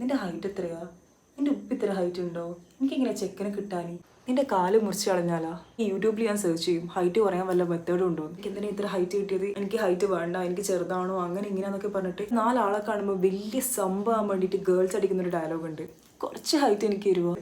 നിന്റെ ഹൈറ്റ് എത്രയാ? നിന്റെ ഉപ്പ് ഇത്ര ഹൈറ്റ് ഉണ്ടോ? എനിക്കിങ്ങനെ ചെക്കനെ കിട്ടാൻ. നിന്റെ കാല് മുറിച്ച് കളഞ്ഞാലാ? ഈ യൂട്യൂബിൽ ഞാൻ സെർച്ച് ചെയ്യും ഹൈറ്റ് കുറയാൻ വല്ല മെത്തേഡും ഉണ്ടോ. എനിക്ക് എന്തിനാ ഇത്ര ഹൈറ്റ് കിട്ടിയത്? എനിക്ക് ഹൈറ്റ് വേണ്ട, എനിക്ക് ചെറുതാണോ, അങ്ങനെ ഇങ്ങനെയാന്നൊക്കെ പറഞ്ഞിട്ട് 4 ആളെ കാണുമ്പോൾ വലിയ സംഭവം വേണ്ടിയിട്ട് ഗേൾസ് അടിക്കുന്നൊരു ഡയലോഗ് ഉണ്ട്. കുറച്ച് ഹൈറ്റ് എനിക്ക് തരുമോ?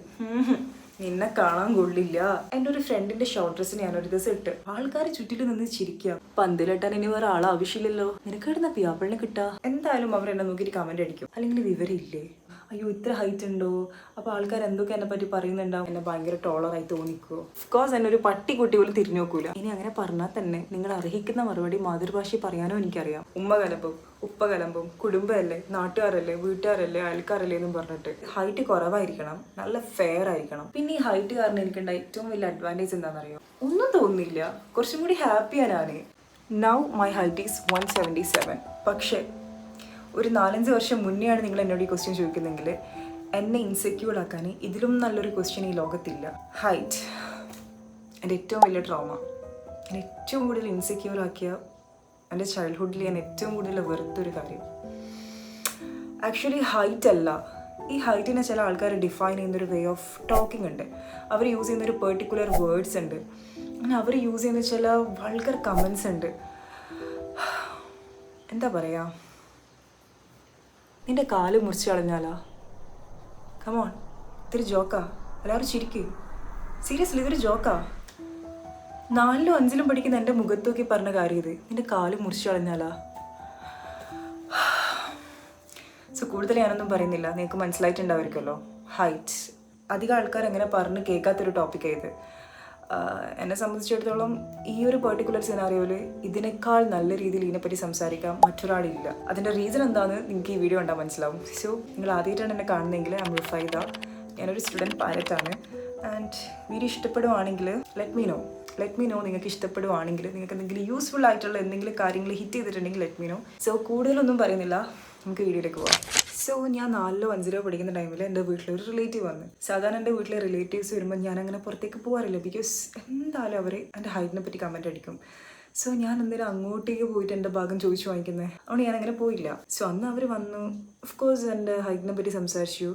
നിന്നെ കാണാൻ കൊള്ളില്ല. എൻ്റെ ഒരു ഫ്രണ്ടിന്റെ ഷോർട്ട് ഡ്രസ്സിന് ഞാനൊരു ദിവസം ഇട്ട് ആൾക്കാർ ചുറ്റിലും നിന്ന് ചിരിക്കുക. പന്തിലിട്ടാൻ ഇനി വേറെ ആൾ ആവശ്യമില്ലല്ലോ. നിനക്ക് ഇടുന്ന പിയാപ്പിളിനെ കിട്ടാ. എന്തായാലും അവർ എന്നെ നോക്കിയിട്ട് കമന്റ് അടിക്കും. അല്ലെങ്കിൽ വിവരമില്ലേ, അയ്യോ ഇത്ര ഹൈറ്റ് ഉണ്ടോ, അപ്പോൾ ആൾക്കാർ എന്തൊക്കെ എന്നെ പറ്റി പറയുന്നുണ്ടാവും, എന്നെ ഭയങ്കര ടോളറായി തോന്നിക്കുമോ. ഓഫ്കോഴ്സ് എന്നെ ഒരു പട്ടിക്കുട്ടി പോലും തിരിഞ്ഞു നോക്കൂല. ഇനി അങ്ങനെ പറഞ്ഞാൽ തന്നെ നിങ്ങൾ അർഹിക്കുന്ന മറുപടി മാതൃഭാഷയിൽ പറയാനോ എനിക്കറിയാം. ഉമ്മ കലമ്പും ഉപ്പ കലമ്പും കുടുംബമല്ലേ, നാട്ടുകാരല്ലേ, വീട്ടുകാരല്ലേ, അയൽക്കാരല്ലേ എന്നും പറഞ്ഞിട്ട് ഹൈറ്റ് കുറവായിരിക്കണം, നല്ല ഫെയർ ആയിരിക്കണം. പിന്നെ ഈ ഹൈറ്റ് കാരണം എനിക്കുണ്ടായ ഏറ്റവും വലിയ അഡ്വാൻറ്റേജ് എന്താണെന്നറിയോ? ഒന്നും തോന്നുന്നില്ല, കുറച്ചും കൂടി ഹാപ്പിയാണ് ഞാൻ. Now my height is 177. പക്ഷേ ഒരു 4-5 വർഷം മുന്നെയാണ് നിങ്ങൾ എന്നോട് ഈ ക്വസ്റ്റ്യൻ ചോദിക്കുന്നെങ്കിൽ എന്നെ ഇൻസെക്യൂർഡ് ആക്കാൻ ഇതിലും നല്ലൊരു ക്വസ്റ്റ്യൻ ഈ ലോകത്തില്ല. ഹൈറ്റ് എൻ്റെ ഏറ്റവും വലിയ ട്രോമ. എന്നെ ഏറ്റവും കൂടുതൽ ഇൻസെക്യൂർ ആക്കിയ എൻ്റെ ചൈൽഡ്ഹുഡിൽ ഞാൻ ഏറ്റവും കൂടുതൽ വെറുത്തൊരു കാര്യം ആക്ച്വലി ഹൈറ്റ് അല്ല. ഈ ഹൈറ്റിനെ ചില ആൾക്കാർ ഡിഫൈൻ ചെയ്യുന്നൊരു വേ ഓഫ് ടോക്കിംഗ് ഉണ്ട്. അവർ യൂസ് ചെയ്യുന്നൊരു പെർട്ടിക്കുലർ വേർഡ്സ് ഉണ്ട്. അങ്ങനെ അവർ യൂസ് ചെയ്യുന്ന ചില വൾഗർ കമൻസ് ഉണ്ട്. എന്താ പറയുക, നിന്റെ കാല് മുറിച്ച് കളഞ്ഞാലാ? കമോൺ, ഇതൊരു ജോക്കാ? എല്ലാവരും ചിരിക്കും. സീരിയസ്ലി ഇതൊരു ജോക്കാ? 4-ലും 5-ലും പഠിക്കുന്ന എൻ്റെ മുഖത്ത് നോക്കി പറഞ്ഞ കാര്യം ഇത്. നിന്റെ കാല് മുറിച്ച് കളഞ്ഞാലാ? സോ കൂടുതൽ ഞാനൊന്നും പറയുന്നില്ല, നിങ്ങൾക്ക് മനസ്സിലായിട്ടുണ്ടാവുമായിരിക്കുമല്ലോ. ഹൈറ്റ് അധികം ആൾക്കാർ അങ്ങനെ പറഞ്ഞ് കേൾക്കാത്തൊരു ടോപ്പിക്കാണ് ഇത്. എന്നെ സംബന്ധിച്ചിടത്തോളം ഈ ഒരു പെർട്ടിക്കുലർ സിനാറിയോയിൽ ഇതിനേക്കാൾ നല്ല രീതിയിൽ ഇതിനെപ്പറ്റി സംസാരിക്കാൻ മറ്റൊരാളില്ല. അതിൻ്റെ റീസൺ എന്താണെന്ന് നിങ്ങൾക്ക് ഈ വീഡിയോ കണ്ടാൽ മനസ്സിലാവും. സോ നിങ്ങൾ ആദ്യമായിട്ടാണ് എന്നെ കാണുന്നതെങ്കിൽ ഐ എം റുഫൈദ. ഞാനൊരു സ്റ്റുഡൻറ്റ് പൈലറ്റാണ്. ആൻഡ് വീഡിയോ ഇഷ്ടപ്പെടുവാണെങ്കിൽ ലെറ്റ് മീ നോ. നിങ്ങൾക്ക് ഇഷ്ടപ്പെടുവാണെങ്കിൽ, നിങ്ങൾക്ക് എന്തെങ്കിലും യൂസ്ഫുൾ ആയിട്ടുള്ള എന്തെങ്കിലും കാര്യങ്ങൾ ഹിറ്റ് ചെയ്തിട്ടുണ്ടെങ്കിൽ ലെറ്റ് മീ നോ. സോ കൂടുതലൊന്നും പറയുന്നില്ല, നമുക്ക് വീഡിയോയിലേക്ക് പോകാം. സോ ഞാൻ 4-ലോ 5-ലോ പഠിക്കുന്ന ടൈമിൽ എൻ്റെ വീട്ടിലൊരു റിലേറ്റീവ് വന്നു. സാധാരണ എൻ്റെ വീട്ടിലെ റിലേറ്റീവ്സ് വരുമ്പോൾ ഞാൻ അങ്ങനെ പുറത്തേക്ക് പോകാറില്ല. ബിക്കോസ് എന്തായാലും അവർ എൻ്റെ ഹൈറ്റിനെ പറ്റി കമൻറ്റ് അടിക്കും. സോ ഞാൻ എന്തെങ്കിലും അങ്ങോട്ടേക്ക് പോയിട്ട് എൻ്റെ ഭാഗം ചോദിച്ചു വാങ്ങിക്കുന്നത്, അതുകൊണ്ട് ഞാനങ്ങനെ പോയില്ല. സോ അന്ന് അവർ വന്നു, ഓഫ് കോഴ്സ് എൻ്റെ ഹൈറ്റിനെ പറ്റി സംസാരിച്ചു.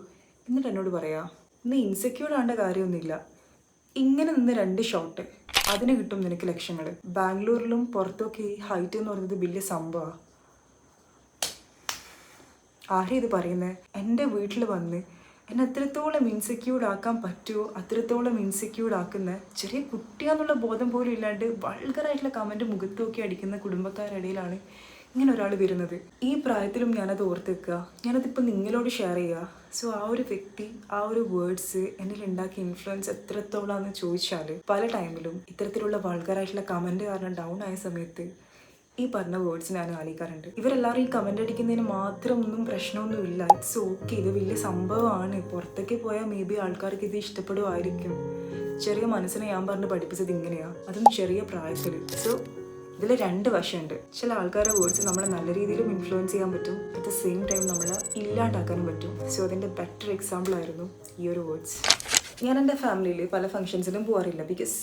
എന്നിട്ട് എന്നോട് പറയാം, ഇന്ന് ഇൻസെക്യൂർഡ് ആവേണ്ട കാര്യമൊന്നുമില്ല, ഇങ്ങനെ നിന്ന് 2 ഷോട്ട് അതിന് കിട്ടും നിനക്ക് ലക്ഷങ്ങൾ. ബാംഗ്ലൂരിലും പുറത്തൊക്കെ ഈ ഹൈറ്റ് എന്ന് പറയുന്നത് വലിയ സംഭവമാണ്. ആരും ഇത് പറയുന്നത് എൻ്റെ വീട്ടിൽ വന്ന് എന്നെ എത്രത്തോളം ഇൻസെക്യൂർഡ് ആക്കാൻ പറ്റുമോ അത്രത്തോളം ഇൻസെക്യൂർഡ് ആക്കുന്ന, ചെറിയ കുട്ടിയാന്നുള്ള ബോധം പോലും ഇല്ലാണ്ട് വൾഗറായിട്ടുള്ള കമൻറ്റ് മുഖത്ത് നോക്കി അടിക്കുന്ന കുടുംബക്കാരുടെ ഇടയിലാണ് ഇങ്ങനെ ഒരാൾ വരുന്നത്. ഈ പ്രായത്തിലും ഞാനത് ഓർത്ത് വെക്കുക, ഞാനതിപ്പോൾ നിങ്ങളോട് ഷെയർ ചെയ്യുക. സോ ആ ഒരു വ്യക്തി, ആ ഒരു വേർഡ്സ് എന്നിൽ ഉണ്ടാക്കിയ ഇൻഫ്ലുവൻസ് എത്രത്തോളാന്ന് ചോദിച്ചാൽ പല ടൈമിലും ഇത്തരത്തിലുള്ള വൾഗറായിട്ടുള്ള കമൻറ്റ് കാരണം ഡൗൺ ആയ സമയത്ത് ഈ പറഞ്ഞ വേർഡ്സ് ഞാൻ ആലോചിക്കാറുണ്ട്. ഇവരെല്ലാവരും ഈ കമൻ്റ് അടിക്കുന്നതിന് മാത്രം ഒന്നും പ്രശ്നമൊന്നുമില്ല. ഇറ്റ്സ് ഓക്കെ, ഇത് വലിയ സംഭവമാണ്. പുറത്തേക്ക് പോയാൽ മേ ബി ആൾക്കാർക്ക് ഇത് ഇഷ്ടപ്പെടുമായിരിക്കും. ചെറിയ മനസ്സിനെ ഞാൻ പറഞ്ഞ് പഠിപ്പിച്ചത് ഇങ്ങനെയാണ്, അതും ചെറിയ പ്രായത്തിൽ. സോ ഇതിൽ 2 വശമുണ്ട്. ചില ആൾക്കാരുടെ വേർഡ്സ് നമ്മളെ നല്ല രീതിയിലും ഇൻഫ്ലുവൻസ് ചെയ്യാൻ പറ്റും, അറ്റ് ദ സെയിം ടൈം നമ്മളെ ഇല്ലാണ്ടാക്കാനും പറ്റും. സോ അതിൻ്റെ ബെറ്റർ എക്സാമ്പിൾ ആയിരുന്നു ഈ ഒരു വേർഡ്സ്. ഞാൻ എൻ്റെ ഫാമിലിയിൽ പല ഫംഗ്ഷൻസിനും പോകാറില്ല. ബിക്കോസ്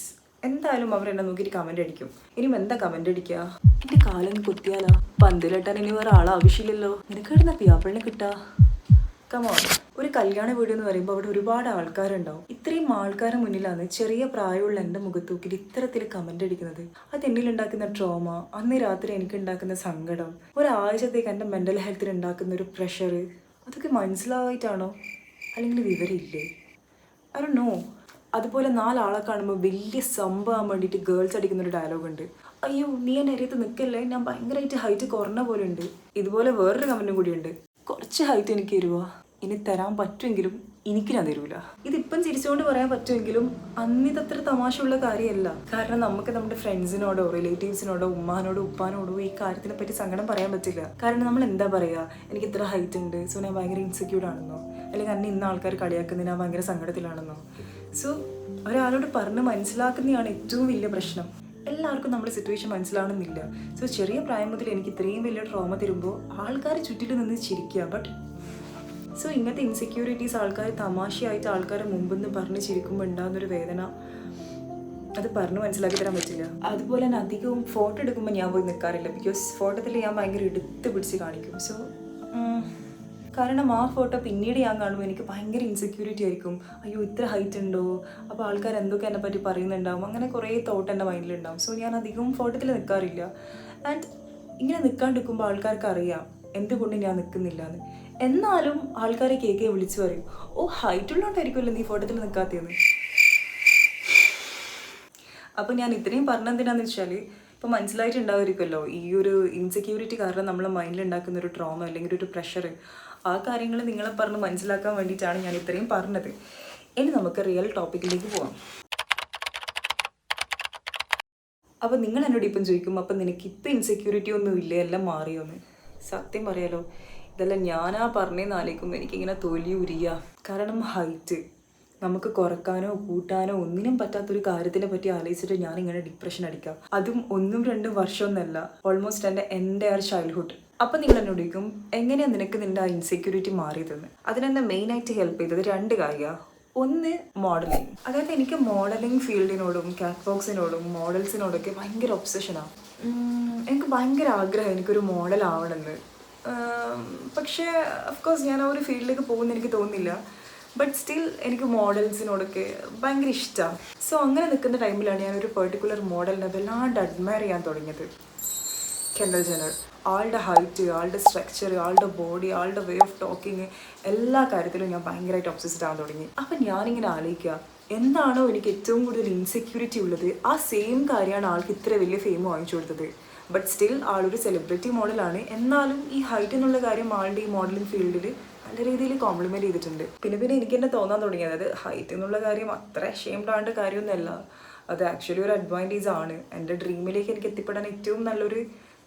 എന്തായാലും അവർ എന്നെ നോക്കിയിട്ട് കമൻറ്റ് അടിക്കും. ഇനിയും എന്താ കമൻറ്റ് അടിക്കുക? എൻ്റെ കാലം കുത്തിയാലാ? പന്തിലിട്ടാൻ ഇനി വേറെ ആൾ ആവശ്യമില്ലല്ലോ. നിനക്ക് ഇടുന്ന പിയാപ്പിളിനെ കിട്ടാ. കമോൺ, ഒരു കല്യാണ വീട് എന്ന് പറയുമ്പോൾ അവിടെ ഒരുപാട് ആൾക്കാരുണ്ടാവും. ഇത്രയും ആൾക്കാരുടെ മുന്നിലാണ് ചെറിയ പ്രായമുള്ള എൻ്റെ മുഖത്ത് നോക്കിയിട്ട് ഇത്തരത്തിൽ കമൻ്റ് അടിക്കുന്നത്. അത് എന്നിലുണ്ടാക്കുന്ന ട്രോമ, അന്ന് രാത്രി എനിക്ക് ഉണ്ടാക്കുന്ന സങ്കടം, ഒരാഴ്ചത്തേക്ക് എൻ്റെ മെൻ്റൽ ഹെൽത്തിന് ഉണ്ടാക്കുന്ന ഒരു പ്രഷർ, അതൊക്കെ മനസ്സിലായിട്ടാണോ അല്ലെങ്കിൽ വിവരമില്ലേ? I don't know. അതുപോലെ 4 ആളെ കാണുമ്പോൾ വലിയ സംഭവം വേണ്ടിയിട്ട് ഗേൾസ് അടിക്കുന്നൊരു ഡയലോഗ് ഉണ്ട്. അയ്യോ നീ എന്നെ അരിയത്ത് നിൽക്കല്ലേ, ഞാൻ ഭയങ്കരമായിട്ട് ഹൈറ്റ് കുറഞ്ഞ പോലെ ഉണ്ട്. ഇതുപോലെ വേറൊരു കമൻറ്റും കൂടിയുണ്ട്, കുറച്ച് ഹൈറ്റ് എനിക്ക് തരുമോ? ഇനി തരാൻ പറ്റുമെങ്കിലും എനിക്ക് ഞാൻ തരൂല. ഇതിപ്പം ചിരിച്ചുകൊണ്ട് പറയാൻ പറ്റുമെങ്കിലും അന്നിതത്ര തമാശയുള്ള കാര്യമല്ല. കാരണം നമുക്ക് നമ്മുടെ ഫ്രണ്ട്സിനോടോ റിലേറ്റീവ്സിനോടോ ഉമ്മാനോടോ ഉപ്പാനോടോ ഈ കാര്യത്തിനെ പറ്റി സങ്കടം പറയാൻ പറ്റില്ല. കാരണം നമ്മൾ എന്താ പറയുക, എനിക്ക് ഇത്ര ഹൈറ്റ് ഉണ്ട് സോ ഞാൻ ഭയങ്കര ഇൻസെക്യൂർഡ് ആണെന്നോ, അല്ലെങ്കിൽ അന്ന് ഇന്ന ആൾക്കാർ കളിയാക്കുന്നതിന് ഞാൻ ഭയങ്കര സങ്കടത്തിലാണെന്നോ. സോ ഒരാളോട് പറഞ്ഞ് മനസ്സിലാക്കുന്നതാണ് ഏറ്റവും വലിയ പ്രശ്നം. എല്ലാവർക്കും നമ്മുടെ സിറ്റുവേഷൻ മനസ്സിലാവണമെന്നില്ല. സോ ചെറിയ പ്രായം മുതൽ എനിക്ക് ഇത്രയും വലിയ ട്രോമ തരുമ്പോൾ ആൾക്കാർ ചുറ്റിലും നിന്ന് ചിരിക്കുക. ബട്ട് സോ ഇങ്ങനത്തെ ഇൻസെക്യൂരിറ്റീസ് ആൾക്കാർ തമാശയായിട്ട് ആൾക്കാരെ മുമ്പിൽ നിന്ന് പറഞ്ഞ് ചിരിക്കുമ്പോൾ ഉണ്ടാകുന്നൊരു വേദന അത് പറഞ്ഞ് മനസ്സിലാക്കി തരാൻ പറ്റില്ല. അതുപോലെ തന്നെ അധികവും ഫോട്ടോ എടുക്കുമ്പോൾ ഞാൻ പോയി നിൽക്കാറില്ല. ബിക്കോസ് ഫോട്ടോത്തിൽ ഞാൻ ഭയങ്കര എടുത്ത് പിടിച്ച് കാണിക്കും. സോ കാരണം ആ ഫോട്ടോ പിന്നീട് ഞാൻ കാണുമ്പോൾ എനിക്ക് ഭയങ്കര ഇൻസെക്യൂരിറ്റി ആയിരിക്കും. അയ്യോ ഇത്ര ഹൈറ്റ് ഉണ്ടോ, അപ്പോൾ ആൾക്കാർ എന്തൊക്കെ എന്നെ പറ്റി പറയുന്നുണ്ടാവും, അങ്ങനെ കുറേ തോട്ട് എൻ്റെ മൈൻഡിലുണ്ടാവും. സോ ഞാൻ അധികം ഫോട്ടോത്തിൽ നിൽക്കാറില്ല. ആൻഡ് ഇങ്ങനെ നിൽക്കാണ്ടിരിക്കുമ്പോൾ ആൾക്കാർക്ക് അറിയാം എന്തുകൊണ്ട് ഞാൻ നിൽക്കുന്നില്ല എന്ന്. എന്നാലും ആൾക്കാരെ കേൾക്കെ വിളിച്ചു പറയും, ഓ ഹൈറ്റ് ഉള്ളതുകൊണ്ടായിരിക്കുമല്ലോ നീ ഫോട്ടോത്തിൽ നിൽക്കാത്തതെന്ന്. അപ്പോൾ ഞാൻ ഇത്രയും പറഞ്ഞെന്തിനാന്ന് വെച്ചാൽ ഇപ്പോൾ മനസ്സിലായിട്ടുണ്ടാവുമായിരിക്കുമല്ലോ ഈ ഒരു ഇൻസെക്യൂരിറ്റി കാരണം നമ്മളെ മൈൻഡിൽ ഉണ്ടാക്കുന്ന ഒരു ട്രോമ അല്ലെങ്കിൽ ഒരു പ്രഷർ. ആ കാര്യങ്ങൾ നിങ്ങളെ പറഞ്ഞ് മനസ്സിലാക്കാൻ വേണ്ടിയിട്ടാണ് ഞാൻ ഇത്രയും പറഞ്ഞത്. ഇനി നമുക്ക് റിയൽ ടോപ്പിക്കിലേക്ക് പോവാം. അപ്പോൾ നിങ്ങൾ എന്നോട് ഇപ്പം ചോദിക്കും, അപ്പം നിനക്ക് ഇപ്പം ഇൻസെക്യൂരിറ്റി ഒന്നും ഇല്ലേ, എല്ലാം മാറിയോന്ന്? സത്യം പറയാലോ, ഇതെല്ലാം ഞാനാ പറഞ്ഞതെന്ന് ആലോചിക്കുമ്പോൾ എനിക്കിങ്ങനെ തൊലി ഉരിയ. കാരണം ഹൈറ്റ് നമുക്ക് കുറക്കാനോ കൂട്ടാനോ ഒന്നിനും പറ്റാത്തൊരു കാര്യത്തിനെ പറ്റി ആലോചിച്ചിട്ട് ഞാനിങ്ങനെ ഡിപ്രഷൻ അടിക്കാം. അതും 1-2 വർഷമൊന്നുമല്ല, ഓൾമോസ്റ്റ് എൻ്റെ എൻ്റയർ ചൈൽഡ്ഹുഡ്. അപ്പം നിങ്ങൾ എന്നോട് ചോദിക്കും, എങ്ങനെയാണ് നിനക്ക് നിൻ്റെ ആ ഇൻസെക്യൂരിറ്റി മാറിയതെന്ന്? അതിനെന്നെ മെയിനായിട്ട് ഹെൽപ്പ് ചെയ്തത് 2 കാര്യമാണ്. ഒന്ന് മോഡലിങ്. അതായത് എനിക്ക് മോഡലിംഗ് ഫീൽഡിനോടും കാറ്റ് ബോക്സിനോടും മോഡൽസിനോടൊക്കെ ഭയങ്കര ഒബ്സഷനാണ്. എനിക്ക് ഭയങ്കര ആഗ്രഹം എനിക്കൊരു മോഡൽ ആവണമെന്ന്. പക്ഷേ അഫ്കോഴ്സ് ഞാൻ ആ ഒരു ഫീൽഡിലേക്ക് പോകുമെന്ന് എനിക്ക് തോന്നുന്നില്ല. ബട്ട് സ്റ്റിൽ എനിക്ക് മോഡൽസിനോടൊക്കെ ഭയങ്കര ഇഷ്ടമാണ്. സോ അങ്ങനെ നിൽക്കുന്ന ടൈമിലാണ് ഞാനൊരു പെർട്ടിക്കുലർ മോഡലിനെ വല്ലാണ്ട് അഡ്മയർ ചെയ്യാൻ തുടങ്ങിയത്. Kendall Jenner. ആളുടെ ഹൈറ്റ്, ആളുടെ സ്ട്രക്ചർ, ആളുടെ ബോഡി, ആളുടെ വേ ഓഫ് ടോക്കിങ്, എല്ലാ കാര്യത്തിലും ഞാൻ ഭയങ്കരമായിട്ട് ഒബ്സസ്ഡ് ആകാൻ തുടങ്ങി. അപ്പം ഞാനിങ്ങനെ ആലോചിക്കുക, എന്താണോ എനിക്ക് ഏറ്റവും കൂടുതൽ ഇൻസെക്യൂരിറ്റി ഉള്ളത്, ആ സെയിം കാര്യമാണ് ആൾക്ക് ഇത്ര വലിയ ഫെയിം വാങ്ങിച്ചു കൊടുത്തത്. ബട്ട് സ്റ്റിൽ ആളൊരു സെലിബ്രിറ്റി മോഡലാണ്. എന്നാലും ഈ ഹൈറ്റ് എന്നുള്ള കാര്യം ആളുടെ ഈ മോഡലിംഗ് ഫീൽഡിൽ നല്ല രീതിയിൽ കോംപ്ലിമെൻറ്റ് ചെയ്തിട്ടുണ്ട്. പിന്നെ എനിക്ക് തന്നെ തോന്നാൻ തുടങ്ങി, അതായത് ഹൈറ്റ് എന്നുള്ള കാര്യം അത്ര ഷെയിംഡ് ആവേണ്ട കാര്യമൊന്നുമല്ല, അത് ആക്ച്വലി ഒരു അഡ്വാൻറ്റേജ് ആണ്. എൻ്റെ ഡ്രീമിലേക്ക് എനിക്ക് എത്തിപ്പെടാൻ ഏറ്റവും നല്ലൊരു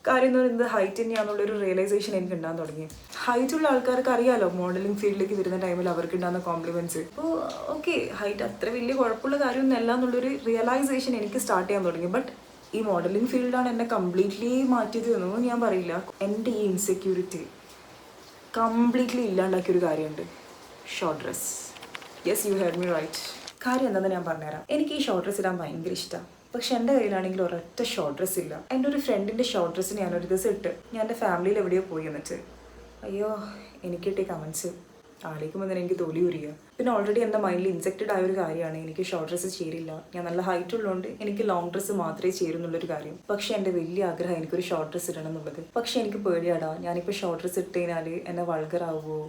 കാര്യം എന്ന് പറയുന്നത് ഹൈറ്റ് തന്നെയാണെന്നുള്ളൊരു റിയലൈസേഷൻ എനിക്ക് ഉണ്ടാകാൻ തുടങ്ങി. ഹൈറ്റുള്ള ആൾക്കാർക്ക് അറിയാമല്ലോ മോഡലിംഗ് ഫീൽഡിലേക്ക് വരുന്ന ടൈമിൽ അവർക്ക് ഉണ്ടാകുന്ന കോംപ്ലിമെൻറ്റ്സ്. അപ്പോൾ ഓക്കെ, ഹൈറ്റ് അത്ര വലിയ കുഴപ്പമുള്ള കാര്യമൊന്നുമല്ല എന്നുള്ളൊരു റിയലൈസേഷൻ എനിക്ക് സ്റ്റാർട്ട് ചെയ്യാൻ തുടങ്ങി. ബട്ട് ഈ മോഡലിംഗ് ഫീൽഡാണ് എന്നെ കംപ്ലീറ്റ്ലി മാറ്റിയത് എന്നൊന്നും ഞാൻ പറയില്ല. എൻ്റെ ഈ ഇൻസെക്യൂരിറ്റി കംപ്ലീറ്റ്ലി ഇല്ലാണ്ടാക്കിയൊരു കാര്യമുണ്ട്, short dress. Yes, you heard me right. കാര്യം എന്താണെന്ന് ഞാൻ പറഞ്ഞുതരാം. എനിക്ക് ഈ ഷോർട്ട് ഡ്രസ് ഇടാൻ ഭയങ്കര ഇഷ്ടമാണ്. പക്ഷെ എൻ്റെ കയ്യിലാണെങ്കിൽ ഒരൊറ്റ ഷോർട്ട് ഡ്രസ്സ് ഇല്ല. എൻ്റെ ഒരു ഫ്രണ്ടിൻ്റെ ഷോർട്ട് ഡ്രസ്സിന് ഞാനൊരു ദിവസം ഇട്ട് ഞാൻ എൻ്റെ ഫാമിലിയിൽ എവിടെയോ പോയി. എന്നിട്ട് അയ്യോ എനിക്ക് കിട്ടിയ കമൻസ് ആലോചിക്കുമ്പോൾ തന്നെ എനിക്ക് തൊലി ഉരിയുക. പിന്നെ ഓൾറെഡി എൻ്റെ മൈൻഡിൽ ഇൻസെക്റ്റഡ് ആയൊരു കാര്യമാണ് എനിക്ക് ഷോർട്ട് ഡ്രസ്സ് ചേരില്ല, ഞാൻ നല്ല ഹൈറ്റ് ഉള്ളതുകൊണ്ട് എനിക്ക് ലോങ് ഡ്രസ്സ് മാത്രമേ ചേരുന്നുള്ളൊരു കാര്യം. പക്ഷേ എൻ്റെ വലിയ ആഗ്രഹം എനിക്കൊരു ഷോർട്ട് ഡ്രസ്സ് ഇടണം എന്നുള്ളത്. പക്ഷേ എനിക്ക് പേടിയാടാ, ഞാനിപ്പോൾ ഷോർട്ട് ഡ്രസ്സ് ഇട്ട് കഴിഞ്ഞാൽ എന്നെ വൾഗറാവുമോ,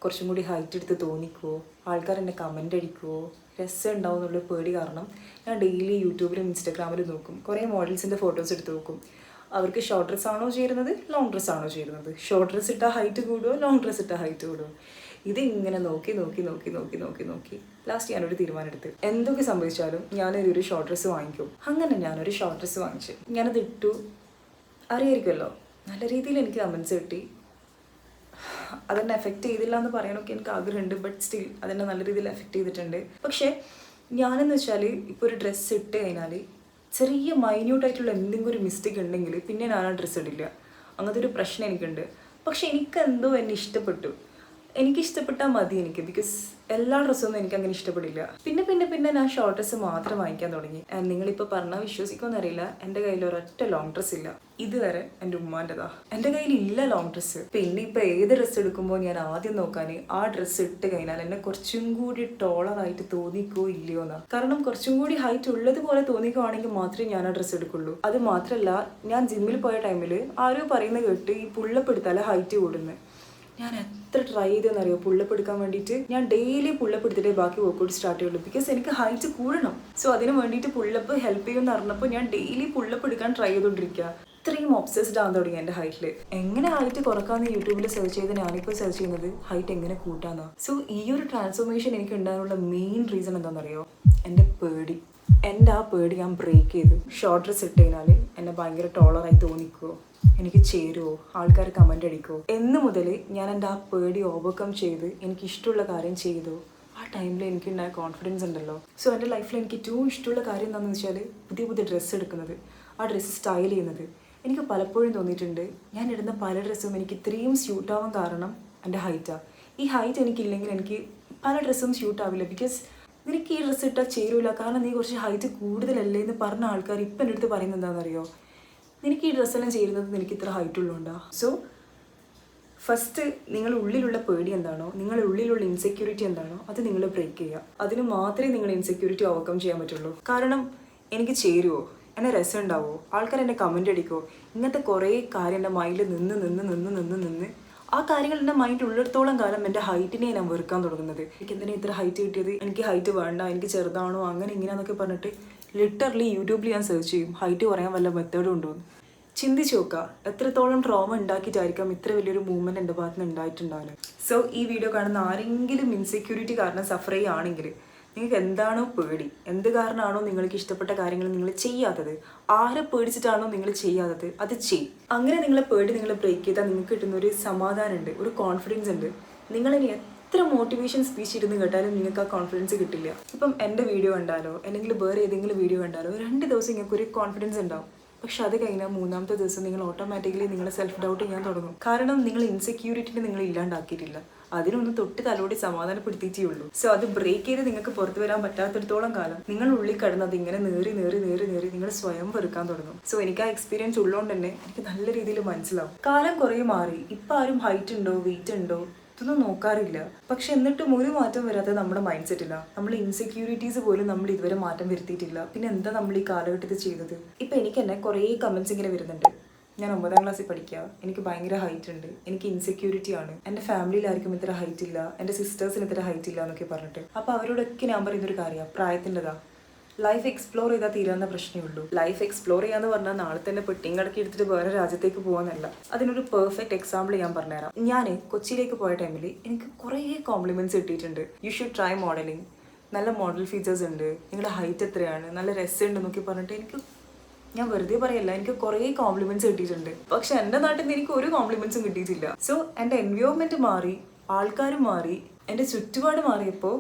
കുറച്ചും കൂടി ഹൈറ്റ് എടുത്ത് തോന്നിക്കുമോ, ആൾക്കാർ എന്നെ കമൻ്റ് അടിക്കുമോ, രസം ഉണ്ടാവും എന്നുള്ളൊരു പേടി കാരണം ഞാൻ ഡെയിലി യൂട്യൂബിലും ഇൻസ്റ്റാഗ്രാമിലും നോക്കും. കുറേ മോഡൽസിൻ്റെ ഫോട്ടോസ് എടുത്ത് നോക്കും. അവർക്ക് ഷോർട്ട് ഡ്രസ്സ് ആണോ ചേരുന്നത്, ലോങ് ഡ്രസ്സ് ആണോ ചേരുന്നത്, ഷോർട്ട് ഡ്രസ്സ് ഇട്ടാൽ ഹൈറ്റ് കൂടുമോ, ലോങ് ഡ്രസ്സ് ഇട്ടാൽ ഹൈറ്റ് കൂടുമോ. ഇതിങ്ങനെ നോക്കി ലാസ്റ്റ് ഞാനൊരു തീരുമാനം എടുത്ത് എന്തൊക്കെ സംഭവിച്ചാലും ഞാനൊരു ഷോർട്ട് ഡ്രസ്സ് വാങ്ങിക്കും. അങ്ങനെ ഞാനൊരു ഷോർട്ട് ഡ്രസ്സ് വാങ്ങിച്ചു. ഞാനത് ഇട്ടു. അറിയായിരിക്കുമല്ലോ, നല്ല രീതിയിൽ എനിക്ക് കമൻസ് കിട്ടി. അതെന്നെ എഫക്റ്റ് ചെയ്തില്ല എന്ന് പറയാനൊക്കെ എനിക്ക് ആഗ്രഹമുണ്ട്. ബട്ട് സ്റ്റിൽ അതെന്നെ നല്ല രീതിയിൽ എഫക്റ്റ് ചെയ്തിട്ടുണ്ട്. പക്ഷേ ഞാനെന്ന് വെച്ചാൽ ഇപ്പോൾ ഒരു ഡ്രസ്സ് ഇട്ട് കഴിഞ്ഞാൽ ചെറിയ മൈന്യൂട്ടായിട്ടുള്ള എന്തെങ്കിലും ഒരു മിസ്റ്റേക്ക് ഉണ്ടെങ്കിൽ പിന്നെ ഞാൻ ആ ഡ്രസ്സ് ഇടില്ല. അങ്ങനത്തെ ഒരു പ്രശ്നം എനിക്കുണ്ട്. പക്ഷെ എനിക്കെന്തോ എന്നെ ഇഷ്ടപ്പെട്ടു. എനിക്കിഷ്ടപ്പെട്ടാൽ മതി എനിക്ക്. ബിക്കോസ് എല്ലാ ഡ്രസ്സൊന്നും എനിക്കങ്ങനെ ഇഷ്ടപ്പെടില്ല. പിന്നെ ഞാൻ ഷോർട്ട് ഡ്രസ്സ് മാത്രം വാങ്ങിക്കാൻ തുടങ്ങി. ആൻഡ് നിങ്ങളിപ്പോൾ പറഞ്ഞാൽ വിശ്വസിക്കുമെന്ന് അറിയില്ല, എൻ്റെ കയ്യിൽ ഒരൊറ്റ ലോങ് ഡ്രസ്സ് ഇല്ല. ഇതുവരെ എൻ്റെ ഉമ്മാൻ്റെതാ. എൻ്റെ കയ്യിൽ ഇല്ല ലോങ് ഡ്രസ്സ്. പിന്നെ ഇപ്പോൾ ഏത് ഡ്രസ്സ് എടുക്കുമ്പോൾ ഞാൻ ആദ്യം നോക്കാൻ ആ ഡ്രസ്സ് ഇട്ട് കഴിഞ്ഞാൽ എന്നെ കുറച്ചും കൂടി ടോളറായിട്ട് തോന്നിക്കോ ഇല്ലയോ എന്നാണ്. കാരണം കുറച്ചും കൂടി ഹൈറ്റ് ഉള്ളതുപോലെ തോന്നിക്കുവാണെങ്കിൽ മാത്രമേ ഞാൻ ആ ഡ്രസ്സ് എടുക്കുള്ളൂ. അത് മാത്രമല്ല, ഞാൻ ജിമ്മിൽ പോയ ടൈമിൽ ആരോ പറയുന്നത് കേട്ട് ഈ പുള്ളപ്പ് എടുത്താലേ ഹൈറ്റ് കൂടുന്നത്. ഞാൻ എത്ര ട്രൈ ചെയ്തെന്നറിയോ പുള്ളപ്പ് എടുക്കാൻ വേണ്ടിയിട്ട്. ഞാൻ ഡെയിലി പുള്ളപ്പ് എടുത്തിട്ടേ ബാക്കി വർക്കൗട്ട് സ്റ്റാർട്ട് ചെയ്യുള്ളൂ. ബിക്കോസ് എനിക്ക് ഹൈറ്റ് കൂടണം. സോ അതിന് വേണ്ടിയിട്ട് പുള്ളപ്പ് ഹെൽപ്പ് ചെയ്യുമെന്ന് അറിഞ്ഞപ്പോൾ ഞാൻ ഡെയിലി പുള്ളപ്പ് എടുക്കാൻ ട്രൈ ചെയ്തുകൊണ്ടിരിക്കുക. ഇത്രയും ഒബ്സസ്ഡ് ആകാൻ തുടങ്ങി എൻ്റെ ഹൈറ്റിൽ. എങ്ങനെ ഹൈറ്റ് കുറക്കാമെന്ന് യൂട്യൂബിൽ സെർച്ച് ചെയ്ത് ഞാനിപ്പോൾ സെർച്ച് ചെയ്യുന്നത് ഹൈറ്റ് എങ്ങനെ കൂട്ടാമെന്നാണ്. സോ ഈ ഒരു ട്രാൻസ്ഫോർമേഷൻ എനിക്ക് ഉണ്ടാകാനുള്ള മെയിൻ റീസൺ എന്താണെന്നറിയോ? എൻ്റെ പേടി. എൻ്റെ ആ പേടി ഞാൻ ബ്രേക്ക് ചെയ്തു. ഷോർട്ട് ഡ്രസ്സ് ഇട്ട് കഴിഞ്ഞാൽ എന്നെ ഭയങ്കര ടോളറായി തോന്നിക്കുമോ, എനിക്ക് ചേരുമോ, ആൾക്കാർ കമൻ്റ് അടിക്കുമോ എന്ന് മുതൽ ഞാൻ എൻ്റെ ആ പേടി ഓവർകം ചെയ്ത് എനിക്ക് ഇഷ്ടമുള്ള കാര്യം ചെയ്തു. ആ ടൈമിൽ എനിക്കുണ്ടായ കോൺഫിഡൻസ് ഉണ്ടല്ലോ. സോ എൻ്റെ ലൈഫിൽ എനിക്ക് ഏറ്റവും ഇഷ്ടമുള്ള കാര്യം എന്താണെന്ന് വെച്ചാൽ പുതിയ ഡ്രസ്സ് എടുക്കുന്നത്, ആ ഡ്രസ്സ് സ്റ്റൈൽ ചെയ്യുന്നത്. എനിക്ക് പലപ്പോഴും തോന്നിയിട്ടുണ്ട് ഞാൻ ഇടുന്ന പല ഡ്രസ്സും എനിക്ക് ഇത്രയും സ്യൂട്ടാവാൻ കാരണം എൻ്റെ ഹൈറ്റാണ്. ഈ ഹൈറ്റ് എനിക്കില്ലെങ്കിൽ എനിക്ക് പല ഡ്രസ്സും സ്യൂട്ടാവില്ല. ബിക്കോസ് നിനക്ക് ഈ ഡ്രസ്സ് ഇട്ടാൽ ചേരൂല, കാരണം നീ കുറച്ച് ഹൈറ്റ് കൂടുതലല്ലേ എന്ന് പറഞ്ഞ ആൾക്കാർ ഇപ്പം എൻ്റെ അടുത്ത് പറയുന്നത് എന്താണെന്നറിയോ? നിനക്ക് ഈ ഡ്രസ്സെല്ലാം ചേരുന്നത് നിനക്ക് ഇത്ര ഹൈറ്റ് ഉള്ളതുകൊണ്ടാണ്. സോ ഫസ്റ്റ് നിങ്ങളുടെ ഉള്ളിലുള്ള പേടി എന്താണോ, നിങ്ങളുടെ ഉള്ളിലുള്ള ഇൻസെക്യൂരിറ്റി എന്താണോ, അത് നിങ്ങൾ ബ്രേക്ക് ചെയ്യുക. അതിന് മാത്രമേ നിങ്ങളുടെ ഇൻസെക്യൂരിറ്റി ഓവർകം ചെയ്യാൻ പറ്റുള്ളൂ. കാരണം എനിക്ക് ചേരുവോ, എന്നെ രസം ഉണ്ടാവുമോ, ആൾക്കാർ എന്നെ കമൻ്റ് അടിക്കുമോ, ഇങ്ങനത്തെ കുറേ കാര്യം എൻ്റെ മൈൻഡിൽ നിന്ന് ആ കാര്യങ്ങൾ എൻ്റെ മൈൻഡ് ഉള്ളിടത്തോളം കാലം എൻ്റെ ഹൈറ്റിനെ ഞാൻ വെറുക്കാൻ തുടങ്ങുന്നത്. എനിക്ക് എന്തിനാ ഇത്ര ഹൈറ്റ് കിട്ടിയത്, എനിക്ക് ഹൈറ്റ് വേണ്ട, എനിക്ക് ചെറുതാണോ, അങ്ങനെ ഇങ്ങനെയാന്നൊക്കെ പറഞ്ഞിട്ട് ലിറ്ററലി യൂട്യൂബിൽ ഞാൻ സെർച്ച് ചെയ്യും ഹൈറ്റ് കുറയാൻ വല്ല മെത്തേഡും ഉണ്ടോ എന്ന്. ചിന്തിച്ച് നോക്കുക, എത്രത്തോളം ട്രോമ ഉണ്ടാക്കിയിട്ടായിരിക്കാം ഇത്ര വലിയൊരു മൂവ്മെൻറ്റ് എൻ്റെ ഭാഗത്ത് നിന്ന് ഉണ്ടായിട്ടുണ്ടാവില്ല. സോ ഈ വീഡിയോ കാണുന്ന ആരെങ്കിലും ഇൻസെക്യൂരിറ്റി കാരണം സഫർ ചെയ്യുകയാണെങ്കിൽ നിങ്ങൾക്ക് എന്താണോ പേടി, എന്ത് കാരണമാണോ നിങ്ങൾക്ക് ഇഷ്ടപ്പെട്ട കാര്യങ്ങൾ നിങ്ങൾ ചെയ്യാത്തത്, ആരെ പേടിച്ചിട്ടാണോ നിങ്ങൾ ചെയ്യാത്തത്, അത് ചെയ്യും. അങ്ങനെ നിങ്ങളെ പേടി നിങ്ങൾ ബ്രേക്ക് ചെയ്താൽ നിങ്ങൾക്ക് കിട്ടുന്ന ഒരു സമാധാനമുണ്ട്, ഒരു കോൺഫിഡൻസ് ഉണ്ട്. നിങ്ങളിനി എത്ര മോട്ടിവേഷൻ സ്പീച്ച് ഇരുന്ന് കേട്ടാലും നിങ്ങൾക്ക് ആ കോൺഫിഡൻസ് കിട്ടില്ല. ഇപ്പം എൻ്റെ വീഡിയോ കണ്ടാലോ അല്ലെങ്കിൽ വേറെ ഏതെങ്കിലും വീഡിയോ കണ്ടാലോ 2 ദിവസം നിങ്ങൾക്ക് ഒരു കോൺഫിഡൻസ് ഉണ്ടാവും. പക്ഷെ അത് കഴിഞ്ഞാൽ 3ാമത്തെ ദിവസം നിങ്ങൾ ഓട്ടോമാറ്റിക്കലി നിങ്ങളെ സെൽഫ് ഡൗട്ട് ചെയ്യാൻ തുടങ്ങും. കാരണം നിങ്ങൾ ഇൻസെക്യൂരിറ്റിനെ നിങ്ങൾ ഇല്ലാണ്ടാക്കിയിട്ടില്ല, അതിനൊന്ന് തൊട്ട് തലോടി സമാധാനപ്പെടുത്തിയിട്ടേ ഉള്ളൂ. സോ അത് ബ്രേക്ക് ചെയ്ത് നിങ്ങൾക്ക് പുറത്തു വരാൻ പറ്റാത്തിടത്തോളം കാലം നിങ്ങൾ ഉള്ളിൽ കിടന്നത് ഇങ്ങനെ നേറി നിങ്ങൾ സ്വയം വെറുക്കാൻ തുടങ്ങും. സോ എനിക്ക് ആ എക്സ്പീരിയൻസ് ഉള്ളതുകൊണ്ട് തന്നെ എനിക്ക് നല്ല രീതിയിൽ മനസ്സിലാവും. കാലം കുറേ മാറി, ഇപ്പം ആരും ഹൈറ്റ് ഉണ്ടോ വെയിറ്റ് ഉണ്ടോ ഇതൊന്നും നോക്കാറില്ല. പക്ഷെ എന്നിട്ടും ഒരു മാറ്റം വരാതെ നമ്മുടെ മൈൻഡ് സെറ്റില്ല. നമ്മൾ ഇൻസെക്യൂരിറ്റീസ് പോലും നമ്മൾ ഇതുവരെ മാറ്റം വരുത്തിയിട്ടില്ല. പിന്നെ എന്താ നമ്മൾ ഈ കാലഘട്ടത്തിൽ ചെയ്തത്? ഇപ്പം എനിക്ക് തന്നെ കുറേ കമൻസ് ഇങ്ങനെ വരുന്നുണ്ട്. ഞാൻ 9ാം ക്ലാസ്സിൽ പഠിക്കുക, എനിക്ക് ഭയങ്കര ഹൈറ്റ് ഉണ്ട്, എനിക്ക് ഇൻസെക്യൂരിറ്റി ആണ്, എൻ്റെ ഫാമിലിയിൽ ആർക്കും ഇത്ര ഹൈറ്റ് ഇല്ല, എൻ്റെ സിസ്റ്റേഴ്സിന് ഇത്ര ഹൈറ്റ് ഇല്ല എന്നൊക്കെ പറഞ്ഞിട്ട്. അപ്പോൾ അവരോടൊക്കെ ഞാൻ പറയുന്നൊരു കാര്യമാണ്, പ്രായത്തിൻ്റെതാ. ലൈഫ് എക്സ്പ്ലോർ ചെയ്താൽ തീരാവുന്ന പ്രശ്നമേ ഉള്ളൂ. ലൈഫ് എക്സ്പ്ലോർ ചെയ്യാന്ന് പറഞ്ഞാൽ നാളെ തന്നെ പെട്ടിയും കടക്കി എടുത്തിട്ട് വേറെ രാജ്യത്തേക്ക് പോകാനല്ല. അതിനൊരു പെർഫെക്റ്റ് എക്സാമ്പിൾ ഞാൻ പറഞ്ഞുതരാം. ഞാൻ കൊച്ചിയിലേക്ക് പോയ ടൈമിൽ എനിക്ക് കുറേ കോംപ്ലിമെൻറ്റ്സ് കിട്ടിയിട്ടുണ്ട്. യു ഷുഡ് ട്രൈ മോഡലിംഗ്, നല്ല മോഡൽ ഫീച്ചേഴ്സ് ഉണ്ട്, നിങ്ങളുടെ ഹൈറ്റ് എത്രയാണ്, നല്ല രസമുണ്ട് എന്നൊക്കെ പറഞ്ഞിട്ട് ഞാൻ വെറുതെ പറയല്ല, എനിക്ക് കുറേ കോംപ്ലിമെൻറ്റ്സ് കിട്ടിയിട്ടുണ്ട്. പക്ഷെ എൻ്റെ നാട്ടിൽ നിന്ന് എനിക്ക് ഒരു കോംപ്ലിമെൻറ്റ്സും കിട്ടിയിട്ടില്ല. സോ എൻ്റെ എൻവയോൺമെൻറ്റ് മാറി, ആൾക്കാർ മാറി, എൻ്റെ ചുറ്റുപാട് മാറിയപ്പോൾ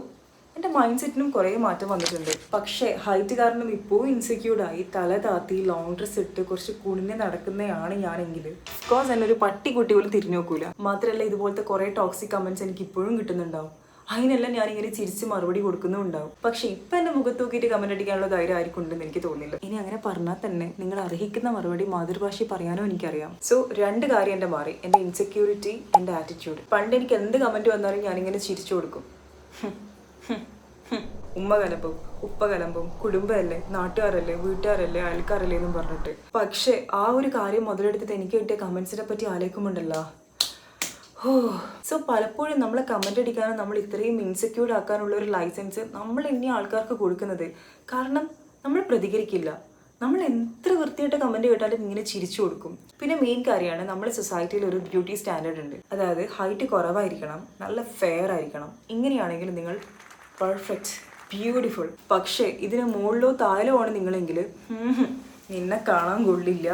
എൻ്റെ മൈൻഡ് സെറ്റിനും കുറേ മാറ്റം വന്നിട്ടുണ്ട്. പക്ഷേ ഹൈറ്റ് കാരണം ഇപ്പോൾ ഇൻസെക്യൂർഡായി തല താത്തി ലോങ് ഡ്രസ് ഇട്ട് കുറച്ച് കുണിഞ്ഞ് നടക്കുന്നതാണ് ഞാനെങ്കിൽ ഓഫ്കോഴ്സ് എന്നെ ഒരു പട്ടിക്കുട്ടി പോലും തിരിഞ്ഞു നോക്കൂല. മാത്രമല്ല ഇതുപോലത്തെ കുറേ ടോക്സിക് കമൻറ്റ്സ് എനിക്ക് ഇപ്പോഴും കിട്ടുന്നുണ്ടാവും. അതിനെല്ലാം ഞാനിങ്ങനെ ചിരിച്ച് മറുപടി കൊടുക്കുന്നുണ്ടാവും. പക്ഷെ ഇപ്പം എൻ്റെ മുഖത്ത് നോക്കിയിട്ട് കമൻറ്റ് അടിക്കാനുള്ള ധൈര്യം ആർക്കും ഉണ്ടെന്ന് എനിക്ക് തോന്നില്ല. ഇനി അങ്ങനെ പറഞ്ഞാൽ തന്നെ നിങ്ങൾ അർഹിക്കുന്ന മറുപടി മാതൃഭാഷയിൽ പറയാനോ എനിക്കറിയാം. സോ 2 കാര്യം എൻ്റെ മാറി, എൻ്റെ ഇൻസെക്യൂരിറ്റി, എൻ്റെ ആറ്റിറ്റ്യൂഡ്. പണ്ട് എനിക്ക് എന്ത് കമൻറ്റ് വന്നാലും ഞാനിങ്ങനെ ചിരിച്ചു കൊടുക്കും. ഉമ്മ കലമ്പും ഉപ്പ കലമ്പും കുടുംബമല്ലേ, നാട്ടുകാരല്ലേ, വീട്ടുകാരല്ലേ, അയൽക്കാരല്ലേ എന്നും പറഞ്ഞിട്ട്. പക്ഷെ ആ ഒരു കാര്യം മുതലെടുത്തിട്ട് എനിക്ക് കിട്ടിയ കമൻസിനെ പറ്റി ആലോചിക്കുമ്പോണ്ടല്ലോ. സോ പലപ്പോഴും നമ്മളെ കമൻ്റ് അടിക്കാനും നമ്മൾ ഇത്രയും ഇൻസെക്യൂർഡ് ആക്കാനുള്ള ഒരു ലൈസൻസ് നമ്മൾ ഇനി ആൾക്കാർക്ക് കൊടുക്കുന്നത്. കാരണം നമ്മൾ പ്രതികരിക്കില്ല, നമ്മൾ എത്ര വൃത്തിയായിട്ട് കമൻറ്റ് കേട്ടാലും ഇങ്ങനെ ചിരിച്ചു കൊടുക്കും. പിന്നെ മെയിൻ കാര്യമാണ് നമ്മുടെ സൊസൈറ്റിയിൽ ഒരു ബ്യൂട്ടി സ്റ്റാൻഡേർഡ് ഉണ്ട്. അതായത് ഹൈറ്റ് കുറവായിരിക്കണം, നല്ല ഫെയർ ആയിരിക്കണം, ഇങ്ങനെയാണെങ്കിൽ നിങ്ങൾ പെർഫെക്റ്റ്, ബ്യൂട്ടിഫുൾ. പക്ഷേ ഇതിന് മുകളിലോ താഴെയോ ആണ് നിങ്ങളെങ്കിൽ നിന്നെ കാണാൻ കൊള്ളില്ല.